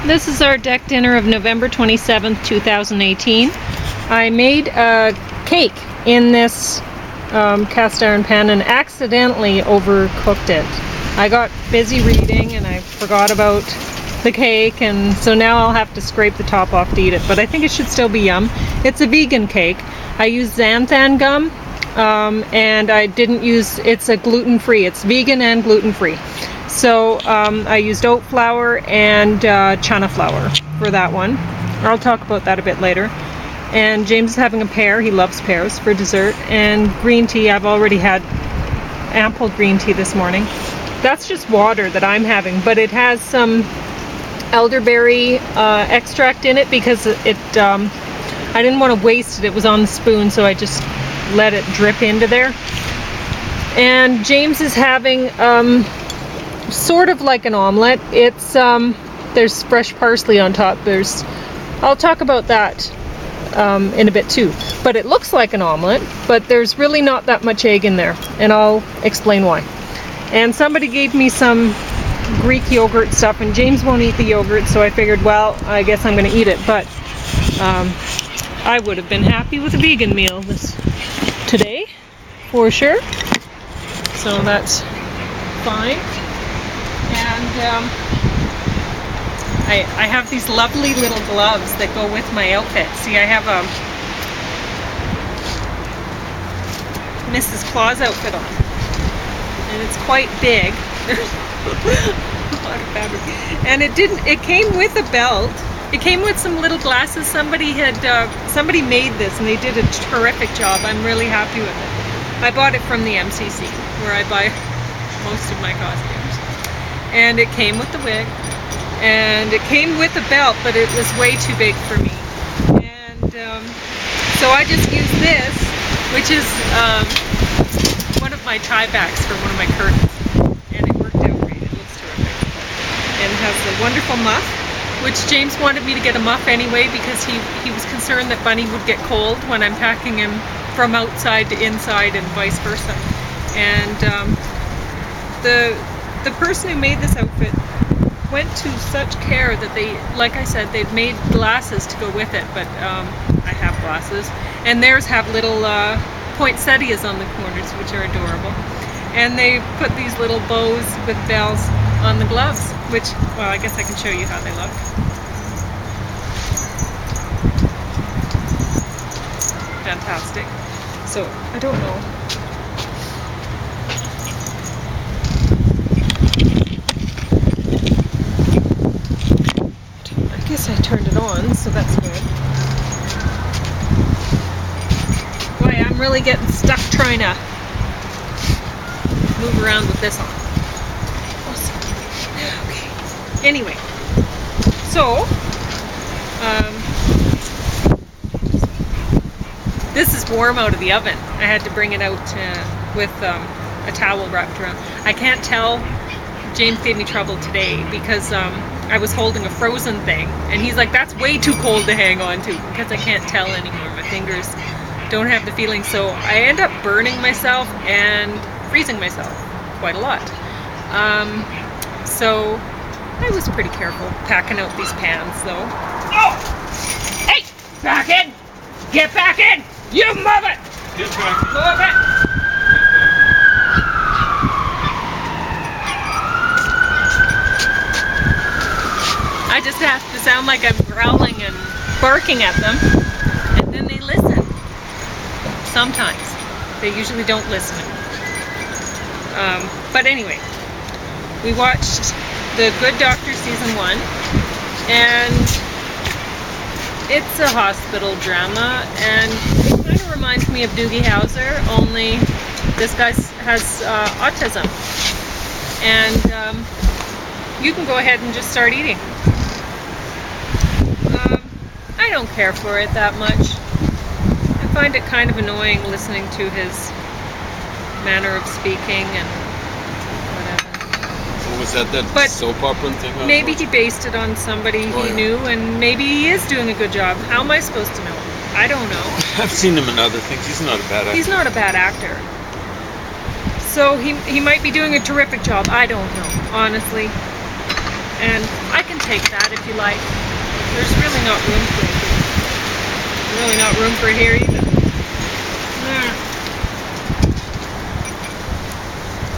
This is our deck dinner of November 27th, 2018. I made a cake in this cast iron pan and accidentally overcooked it. I got busy reading and I forgot about the cake, and so now I'll have to scrape the top off to eat it, but I think it should still be yum. It's a vegan cake. I used xanthan gum and I didn't use, it's a gluten-free, it's vegan and gluten-free. So I used oat flour and chana flour for that one. I'll talk about that a bit later. And James is having a pear, he loves pears, for dessert. And green tea, I've already had ample green tea this morning. That's just water that I'm having, but it has some elderberry extract in it because I didn't want to waste it. It was on the spoon, so I just let it drip into there. And James is having sort of like an omelet. It's there's fresh parsley on top. I'll talk about that in a bit too. But it looks like an omelet, but there's really not that much egg in there, and I'll explain why. And somebody gave me some Greek yogurt stuff, and James won't eat the yogurt, so I figured, well, I guess I'm going to eat it. But I would have been happy with a vegan meal today, for sure. So that's fine. And I have these lovely little gloves that go with my outfit. See, I have a Mrs. Claus outfit on, and it's quite big. There's a lot of fabric, and it came with a belt. It came with some little glasses. Somebody made this, and they did a terrific job. I'm really happy with it. I bought it from the MCC, where I buy most of my costumes. And it came with the wig, and it came with a belt, but it was way too big for me. And so I just used this, which is one of my tie backs for one of my curtains, and it worked out great. It looks terrific. And it has a wonderful muff, which James wanted me to get a muff anyway because he was concerned that Bunny would get cold when I'm packing him from outside to inside and vice versa. And the person who made this outfit went to such care that they, like I said, they've made glasses to go with it, but I have glasses, and theirs have little poinsettias on the corners, which are adorable. And they put these little bows with bells on the gloves, which, well, I guess I can show you how they look. Fantastic. So, I don't know. I guess I turned it on, so that's good. Boy, I'm really getting stuck trying to move around with this on. Awesome. Okay. Anyway, so this is warm out of the oven. I had to bring it out with a towel wrapped around. I can't tell. James gave me trouble today because I was holding a frozen thing, and he's like, that's way too cold to hang on to, because I can't tell anymore. My fingers don't have the feeling, so I end up burning myself and freezing myself quite a lot. So I was pretty careful packing out these pans, though. Oh! Hey! Back in! Get back in! You move it! Get back in. Move it! I just have to sound like I'm growling and barking at them, and then they listen. Sometimes. They usually don't listen. But anyway, we watched The Good Doctor Season 1, and it's a hospital drama, and it kind of reminds me of Doogie Howser, only this guy has autism. And you can go ahead and just start eating. I don't care for it that much. I find it kind of annoying listening to his manner of speaking and whatever. What was that soap opera thing? Maybe he based it on somebody he knew, and maybe he is doing a good job. How am I supposed to know? I don't know. I've seen him in other things. He's not a bad actor. He's not a bad actor. So he might be doing a terrific job. I don't know, honestly. And I can take that if you like. There's really not room for it. Really not room for it here either.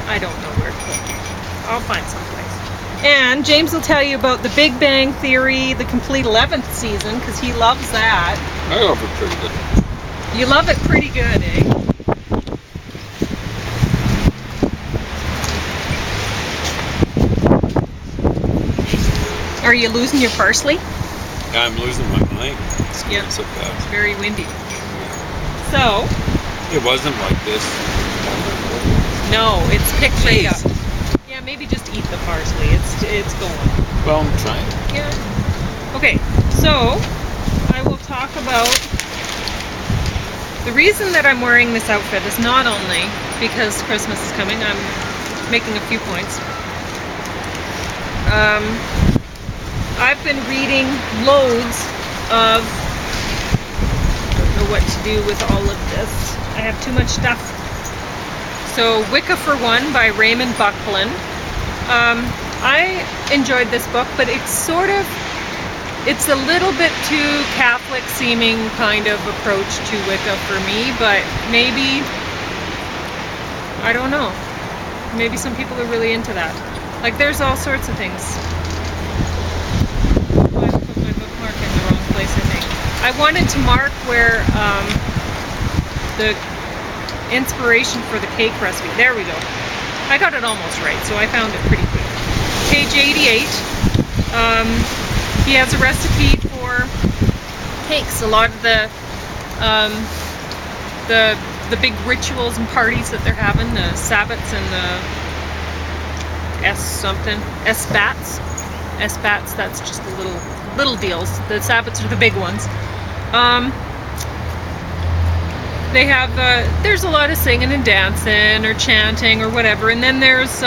I don't know where to put it. I'll find someplace. And James will tell you about the Big Bang Theory, the complete 11th season, because he loves that. I love it pretty good. You love it pretty good, eh? Are you losing your parsley? Yeah, I'm losing my mind. It's going so fast. It's very windy. So. It wasn't like this. No, it's picked right up. Yeah, maybe just eat the parsley. It's going. Well, I'm trying. Yeah. Okay, so I will talk about the reason that I'm wearing this outfit is not only because Christmas is coming. I'm making a few points. I've been reading loads of, I don't know what to do with all of this. I have too much stuff. So Wicca for One by Raymond Buckland. I enjoyed this book, but it's a little bit too Catholic seeming kind of approach to Wicca for me, but maybe, I don't know. Maybe some people are really into that. Like there's all sorts of things. Oh, I put my bookmark in the wrong place, I think. I wanted to mark where the inspiration for the cake recipe. There we go. I got it almost right, so I found it pretty quick. Page 88. He has a recipe for cakes. A lot of the big rituals and parties that they're having, the Sabbats and the S-bats, that's just the little deals. The Sabbats are the big ones. They have, there's a lot of singing and dancing or chanting or whatever, and then there's,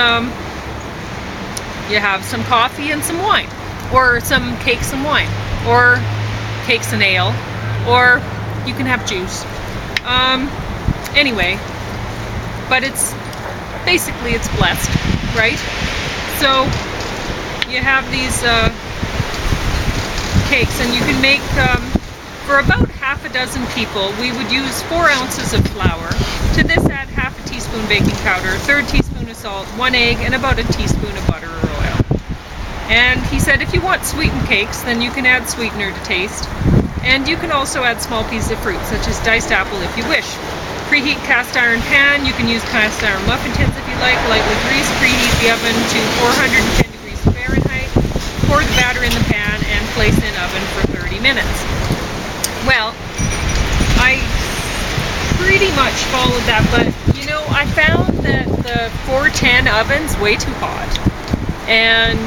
you have some coffee and some wine, or some cakes and wine, or cakes and ale, or you can have juice. Anyway, but it's blessed, right? So you have these cakes, and you can make, for about half a dozen people, we would use 4 ounces of flour. To this add half a teaspoon baking powder, a third teaspoon of salt, 1 egg, and about a teaspoon of butter or oil. And he said if you want sweetened cakes, then you can add sweetener to taste. And you can also add small pieces of fruit, such as diced apple if you wish. Preheat cast iron pan. You can use cast iron muffin tins if you like. Lightly grease. Preheat the oven to 410 degrees Fahrenheit. Pour the batter in the pan and place in oven for 30 minutes. Well, I pretty much followed that, but you know, I found that the 410 oven's way too hot, and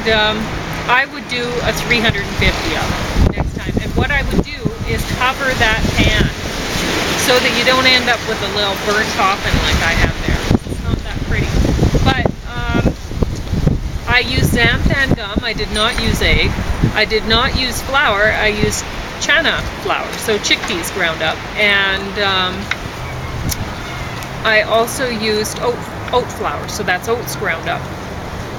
I would do a 350 oven next time. And what I would do is cover that pan so that you don't end up with a little burnt topping like I have there. It's not that pretty. But I used xanthan gum. I did not use egg. I did not use flour. I used chana flour, so chickpeas ground up, and I also used oat flour, so that's oats ground up,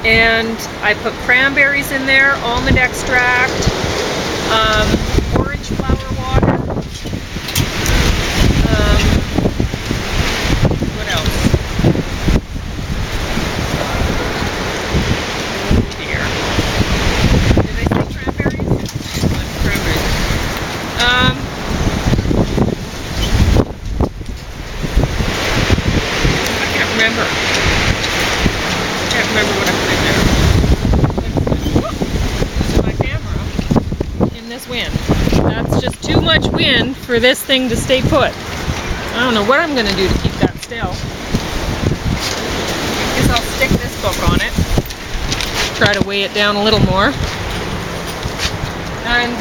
and I put cranberries in there, almond extract, orange flower water, what else? Oh dear, did I say cranberries? Cranberries. I can't remember. What I put in there. Losing my camera in this wind. That's just too much wind for this thing to stay put. I don't know what I'm going to do to keep that still. I guess I'll stick this book on it. Try to weigh it down a little more. And,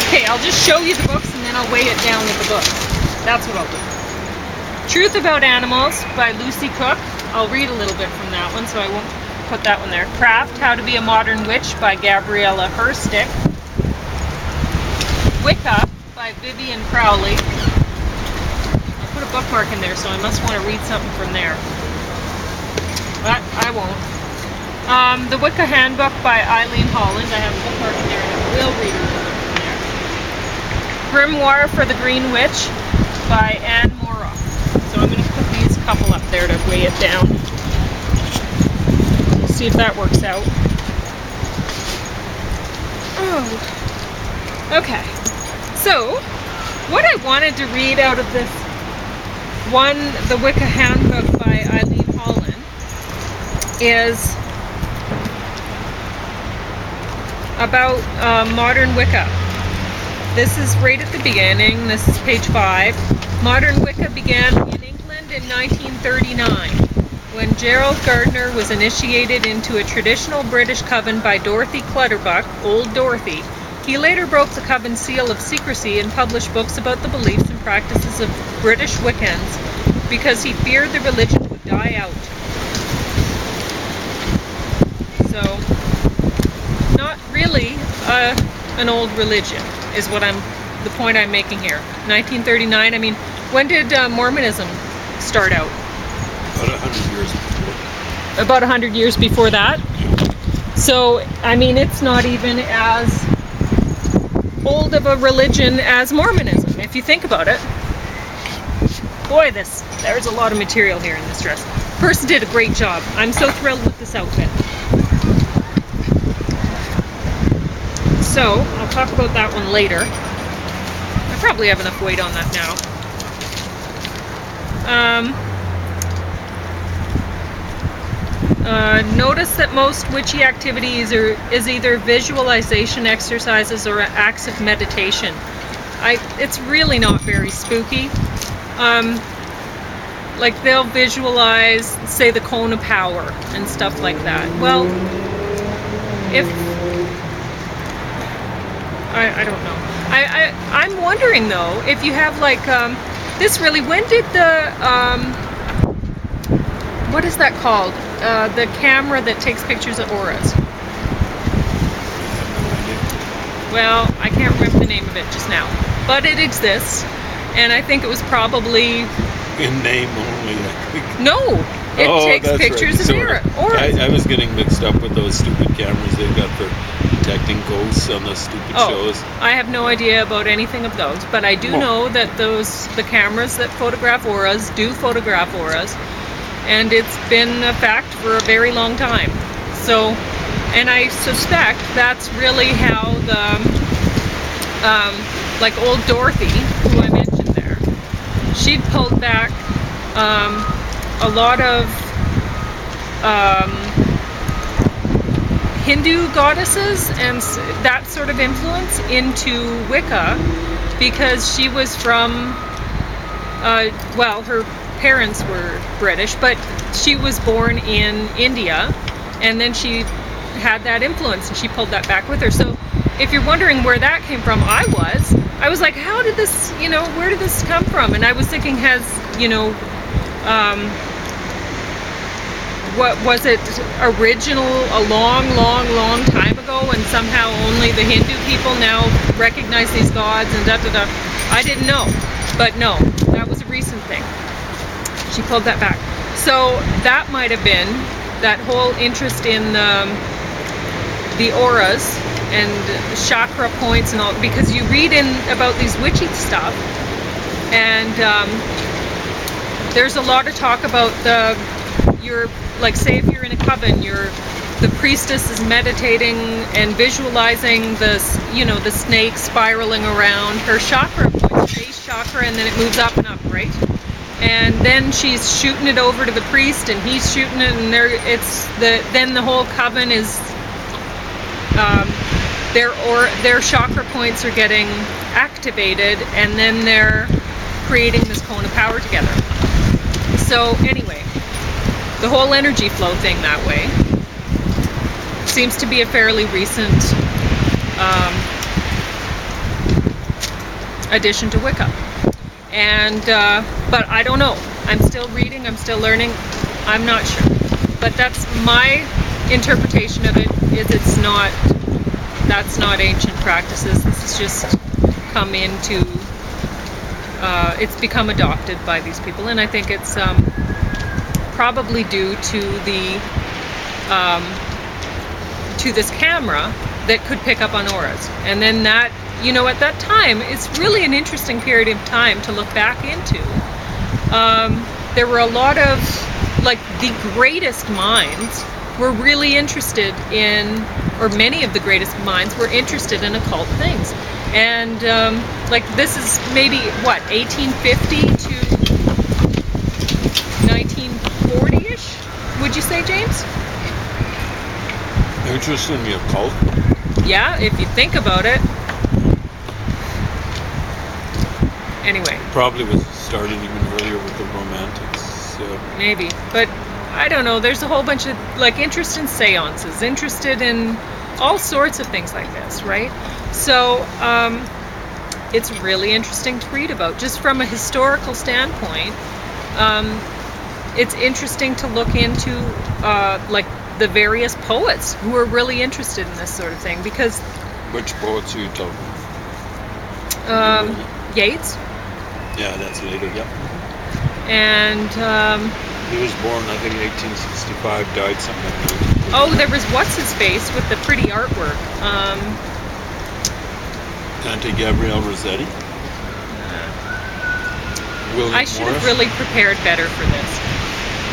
okay, I'll just show you the books and then I'll weigh it down with the books. That's what I'll do. Truth About Animals by Lucy Cook. I'll read a little bit from that one, so I won't put that one there. Craft, How to Be a Modern Witch by Gabriella Herstick. Wicca by Vivian Crowley. I put a bookmark in there, so I must want to read something from there. But I won't. The Wicca Handbook by Eileen Holland. I have a bookmark in there and I will read it from there. Grimoire for the Green Witch by Anne Mora. So I'm going to put these couple up there to weigh it down. See if that works out. Oh. Okay. So, what I wanted to read out of this one, the Wicca Handbook by Eileen Holland, is about modern Wicca. This is right at the beginning. This is page 5. Modern Wicca began in England in 1939 when Gerald Gardner was initiated into a traditional British coven by Dorothy Clutterbuck, Old Dorothy. He later broke the coven seal of secrecy and published books about the beliefs and practices of British Wiccans because he feared the religion would die out. So, not really an old religion is what the point I'm making here. 1939, I mean, when did Mormonism start out? About 100 years before. About 100 years before that? So, I mean, it's not even as old of a religion as Mormonism, if you think about it. Boy, there's a lot of material here in this dress. Person did a great job. I'm so thrilled with this outfit. So, I'll talk about that one later. I probably have enough weight on that now. Notice that most witchy activities is either visualization exercises or acts of meditation. It's really not very spooky. Like they'll visualize, say, the cone of power and stuff like that. Well, if I don't know. I'm wondering though if you have like this really. When did the what is that called? The camera that takes pictures of auras. Well, I can't remember the name of it just now, but it exists, and I think it was probably in name only. I think. No, it takes pictures of auras. I was getting mixed up with those stupid cameras they've got for detecting ghosts on the stupid shows. I have no idea about anything of those, but I do know that the cameras that photograph auras do photograph auras. And it's been a fact for a very long time. So, and I suspect that's really how like Old Dorothy, who I mentioned there, she'd pulled back a lot of Hindu goddesses and that sort of influence into Wicca because she was from, well, her parents were British, but she was born in India, and then she had that influence, and she pulled that back with her. So, if you're wondering where that came from, I was like, how did this, where did this come from? And I was thinking, has, what was it original a long, long, long time ago, and somehow only the Hindu people now recognize these gods and da-da-da. I didn't know, but no, that was a recent thing. She pulled that back. So that might have been that whole interest in the auras and chakra points and all, because you read in about these witchy stuff, and there's a lot of talk about like, say if you're in a coven, the priestess is meditating and visualizing the snake spiraling around her chakra points, base chakra, and then it moves up and up, right? And then she's shooting it over to the priest, and he's shooting it, and then the whole coven is their chakra points are getting activated, and then they're creating this cone of power together. So anyway, the whole energy flow thing that way seems to be a fairly recent addition to Wicca. And but I don't know. I'm still reading, I'm still learning, I'm not sure. But that's my interpretation of it, is that's not ancient practices. This has just come into, it's become adopted by these people, and I think it's probably due to the to this camera that could pick up on auras. And then that, you know, at that time, it's really an interesting period of time to look back into. There were a lot of, like, the greatest minds were really interested in, or many of the greatest minds were interested in occult things. And like, this is maybe, what, 1850 to 1940-ish, would you say, James? Interest in the occult? Yeah, if you think about it. Anyway. Probably was started even earlier with the Romantics. So. Maybe, but I don't know. There's a whole bunch of, like, interest in seances, interested in all sorts of things like this, right? So it's really interesting to read about. Just from a historical standpoint, it's interesting to look into like the various poets who are really interested in this sort of thing, because... Which poets are you talking about? Yeats. Yeah, that's later, yeah. And... he was born, I think, 1865, died something like that. Oh, there was what's-his-face with the pretty artwork. Dante Gabriel Rossetti? William I should have really prepared better for this.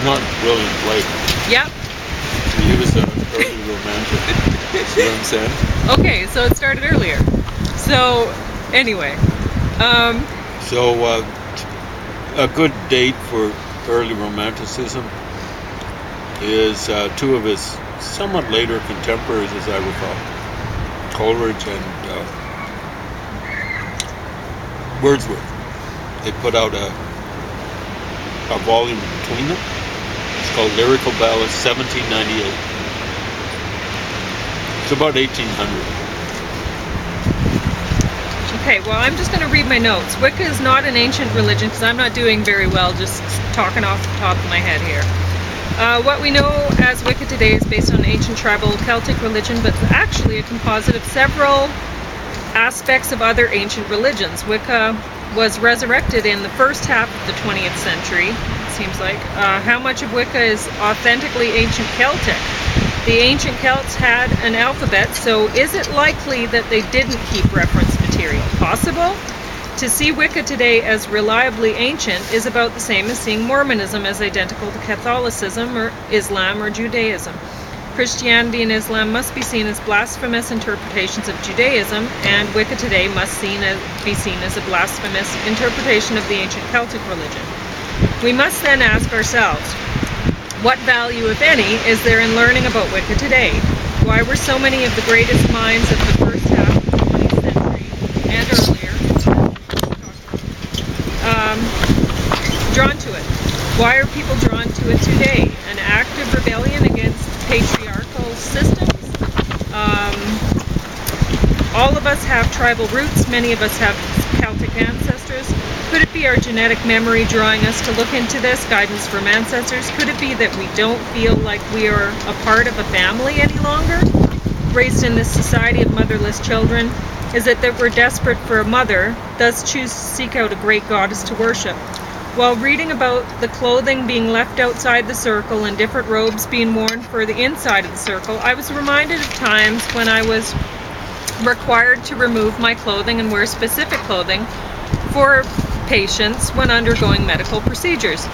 Not William Blake. Yep. He was an early romantic. See what I'm saying? Okay, so it started earlier. So, anyway. So, a good date for early romanticism is two of his somewhat later contemporaries, as I recall, Coleridge and Wordsworth. They put out a volume between them. It's called Lyrical Ballads, 1798. It's about 1800. Okay, well, I'm just going to read my notes. Wicca is not an ancient religion, because I'm not doing very well just talking off the top of my head here. What we know as Wicca today is based on ancient tribal Celtic religion, but it's actually a composite of several aspects of other ancient religions. Wicca was resurrected in the first half of the 20th century, it seems like. How much of Wicca is authentically ancient Celtic? The ancient Celts had an alphabet, so is it likely that they didn't keep reference material? Possible? To see Wicca today as reliably ancient is about the same as seeing Mormonism as identical to Catholicism or Islam or Judaism. Christianity and Islam must be seen as blasphemous interpretations of Judaism, and Wicca today must be seen as a blasphemous interpretation of the ancient Celtic religion. We must then ask ourselves, what value, if any, is there in learning about Wicca today? Why were so many of the greatest minds of the first half of the 20th century and earlier drawn to it? Why are people drawn to it today? An act of rebellion against patriarchal systems? All of us have tribal roots. Many of us have Celtic ancestors. Could it be our genetic memory drawing us to look into this, guidance from ancestors? Could it be that we don't feel like we are a part of a family any longer? Raised in this society of motherless children, is it that we're desperate for a mother, thus choose to seek out a great goddess to worship? While reading about the clothing being left outside the circle and different robes being worn for the inside of the circle, I was reminded of times when I was required to remove my clothing and wear specific clothing for patients when undergoing medical procedures.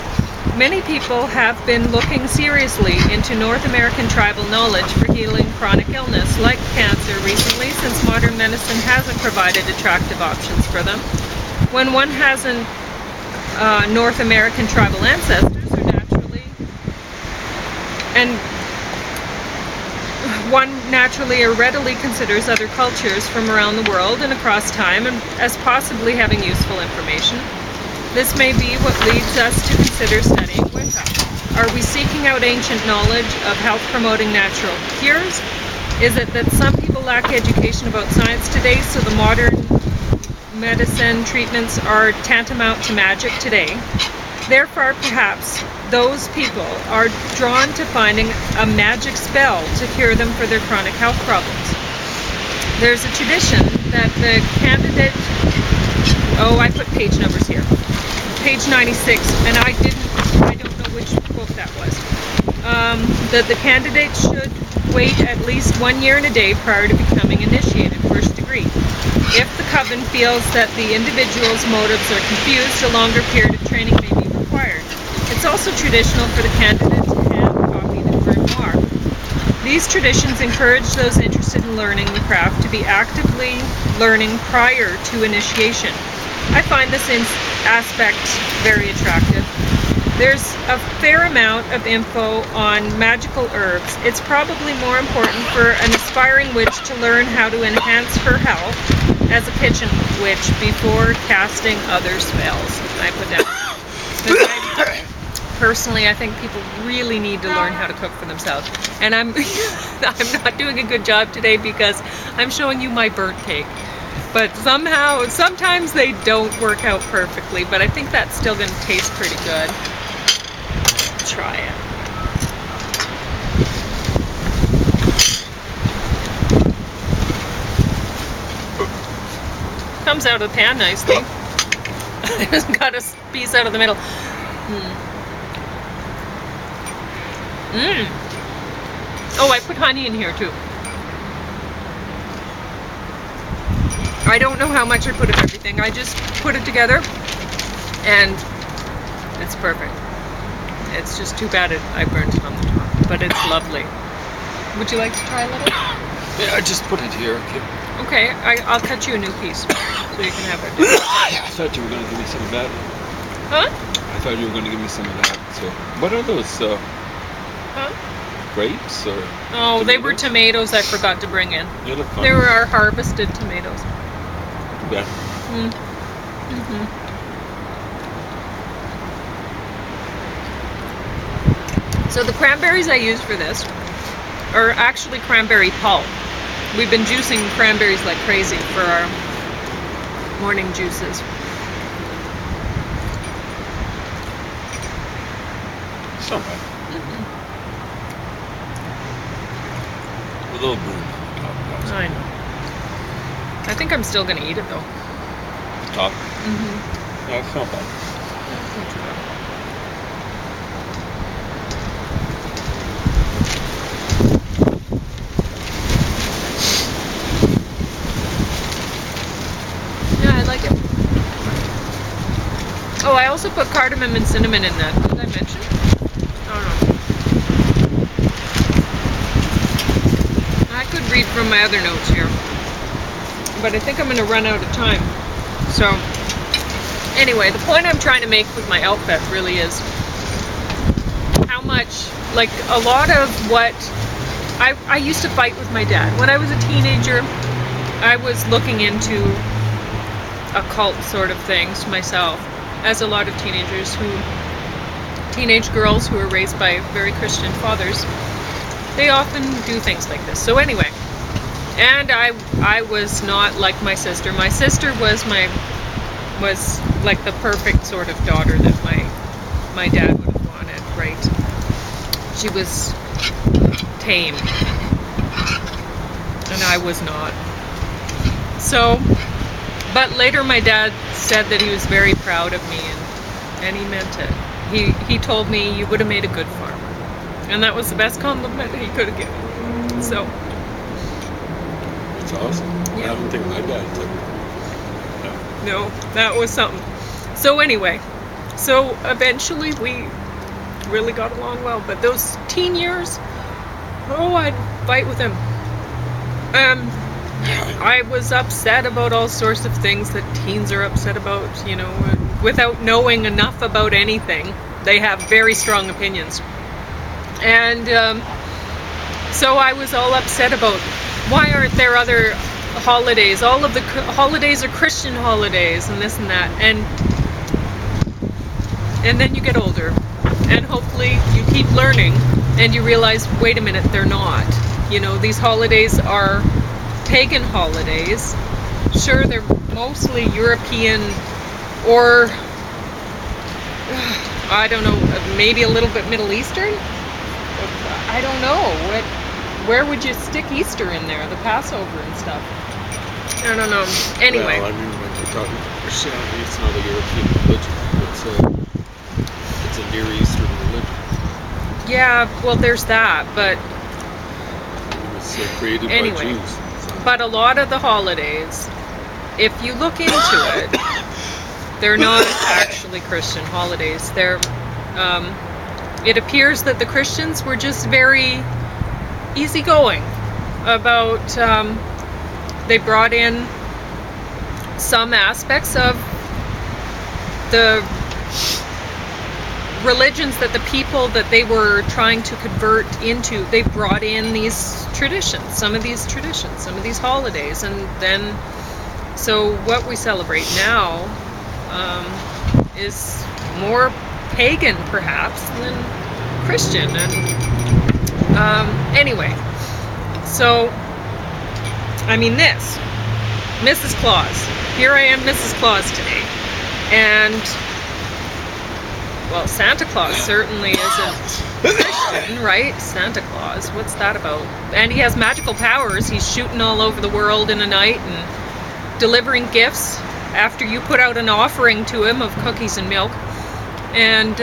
Many people have been looking seriously into North American tribal knowledge for healing chronic illness like cancer recently, since modern medicine hasn't provided attractive options for them. When one has an North American tribal ancestors are naturally, and one naturally or readily considers other cultures from around the world and across time as possibly having useful information. This may be what leads us to consider studying Wicca. Are we seeking out ancient knowledge of health-promoting natural cures? Is it that some people lack education about science today, so the modern medicine treatments are tantamount to magic today? Therefore, perhaps those people are drawn to finding a magic spell to cure them for their chronic health problems. There's a tradition that the candidate... Oh, I put page numbers here. Page 96, and I don't know which book that was, that the candidate should wait at least 1 year and a day prior to becoming initiated, first degree. If the coven feels that the individual's motives are confused, a longer period of training may be required. It's also traditional for the candidate to hand copy the grimoire. These traditions encourage those interested in learning the craft to be actively learning prior to initiation. I find this aspect very attractive. There's a fair amount of info on magical herbs. It's probably more important for an aspiring witch to learn how to enhance her health as a kitchen witch before casting other spells. I put down. Personally, I think people really need to learn how to cook for themselves. And I'm not doing a good job today because I'm showing you my burnt cake. But sometimes they don't work out perfectly, but I think that's still going to taste pretty good. Try it. Comes out of the pan nicely. It's got a piece out of the middle. Oh, I put honey in here too. I don't know how much I put of everything. I just put it together and it's perfect. It's just too bad I burnt it on the top, but it's lovely. Would you like to try a little? Yeah, I just put it here. Okay, I'll cut you a new piece so you can have it. I thought you were going to give me some of that. Huh? I thought you were going to give me some of that. So, what are those? Grapes or? Oh, tomatoes? They were tomatoes I forgot to bring in. They look fun. They were our harvested tomatoes. Yeah. So the cranberries I use for this are actually cranberry pulp. We've been juicing cranberries like crazy for our morning juices. It's not bad. A little burn on the top. I know. I think I'm still going to eat it though. Top? Yeah, it's not bad. Not too bad. Yeah, I like it. Oh, I also put cardamom and cinnamon in that. Did I mention? I don't know. I could read from my other notes here, but I think I'm going to run out of time. So, anyway, the point I'm trying to make with my outfit really is how much, like, a lot of what I used to fight with my dad. When I was a teenager, I was looking into occult sort of things myself, as a lot of teenage girls who are raised by very Christian fathers, they often do things like this. So anyway, and I was not like my sister. My sister was like the perfect sort of daughter that my dad would have wanted, right? She was tame, and I was not. So, but later my dad said that he was very proud of me, and he meant it. He told me, you would have made a good farmer. And that was the best compliment he could have given. So. That's awesome. Yeah. I don't think my dad took it. No, that was something. So anyway, so eventually we really got along well. But those teen years, oh, I'd fight with him. I was upset about all sorts of things that teens are upset about, you know, without knowing enough about anything. They have very strong opinions. And so I was all upset about, why aren't there other holidays? All of the holidays are Christian holidays and this and that. And then you get older, and hopefully you keep learning, and you realize, wait a minute, they're not. You know, these holidays are pagan holidays. Sure, they're mostly European, or I don't know, maybe a little bit Middle Eastern? I don't know. Where would you stick Easter in there? The Passover and stuff. I don't know. Anyway. Well, I mean, when you're talking Christianity, it's not a European religion. It's a Near Eastern religion. Yeah, well, there's that, but It was created anyway. by Jews. So. But a lot of the holidays, if you look into it, they're not actually Christian holidays. It appears that the Christians were just very easygoing about, they brought in some aspects of the religions that the people that they were trying to convert into, they brought in these traditions, some of these holidays, and then, so what we celebrate now is more pagan perhaps than Christian. And anyway, so I mean, this Mrs. Claus, here I am, Mrs. Claus today, and well, Santa Claus certainly isn't Christian, right? Santa Claus, what's that about? And he has magical powers. He's shooting all over the world in a night and delivering gifts after you put out an offering to him of cookies and milk. And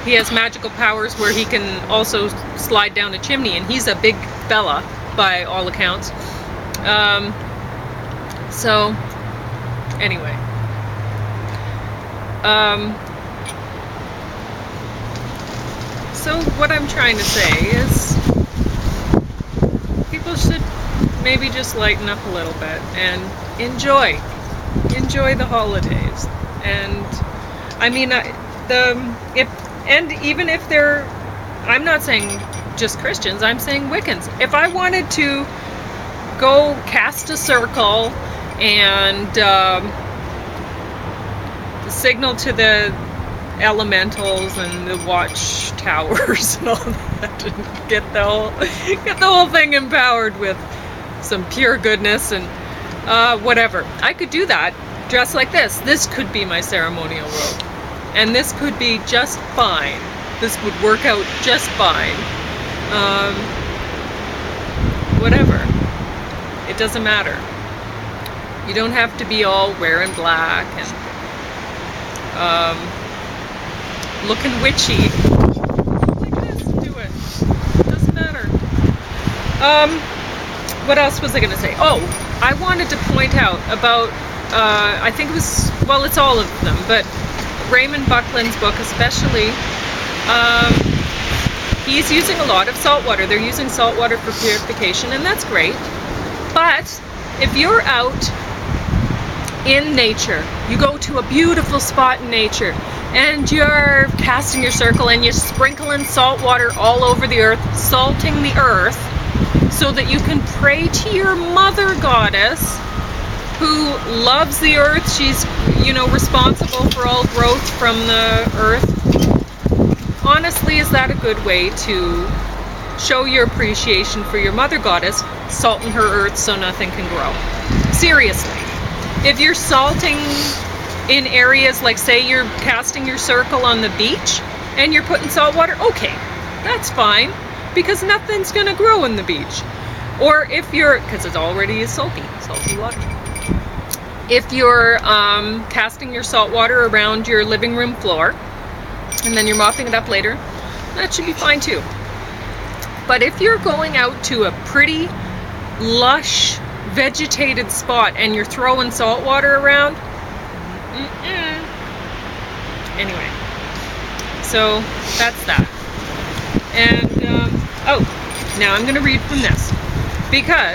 he has magical powers where he can also slide down a chimney, and he's a big fella by all accounts. So anyway, so what I'm trying to say is people should maybe just lighten up a little bit and enjoy the holidays. And I mean, even if they're, I'm not saying just Christians, I'm saying Wiccans. If I wanted to go cast a circle and signal to the elementals and the watchtowers and all that, and get the whole thing empowered with some pure goodness and whatever, I could do that. Dress like this. This could be my ceremonial robe, and this could be just fine. This would work out just fine. Whatever. It doesn't matter. You don't have to be all wearing black and looking witchy. Like this, do it. Doesn't matter. What else was I going to say? Oh, I wanted to point out about, I think it was, well, it's all of them, but Raymond Buckland's book especially, he's using a lot of salt water. They're using salt water for purification, and that's great. But if you're out in nature, you go to a beautiful spot in nature, and you're casting your circle and you're sprinkling salt water all over the earth, salting the earth, so that you can pray to your mother goddess who loves the earth. She's, responsible for all growth from the earth. Honestly, is that a good way to show your appreciation for your mother goddess, salting her earth so nothing can grow? Seriously. If you're salting in areas like, say, you're casting your circle on the beach and you're putting salt water, okay, that's fine, because nothing's going to grow in the beach. Or if you're, because it already is salty water. If you're casting your salt water around your living room floor and then you're mopping it up later, that should be fine too. But if you're going out to a pretty lush vegetated spot and you're throwing salt water around, anyway, so that's that. And now I'm going to read from this, because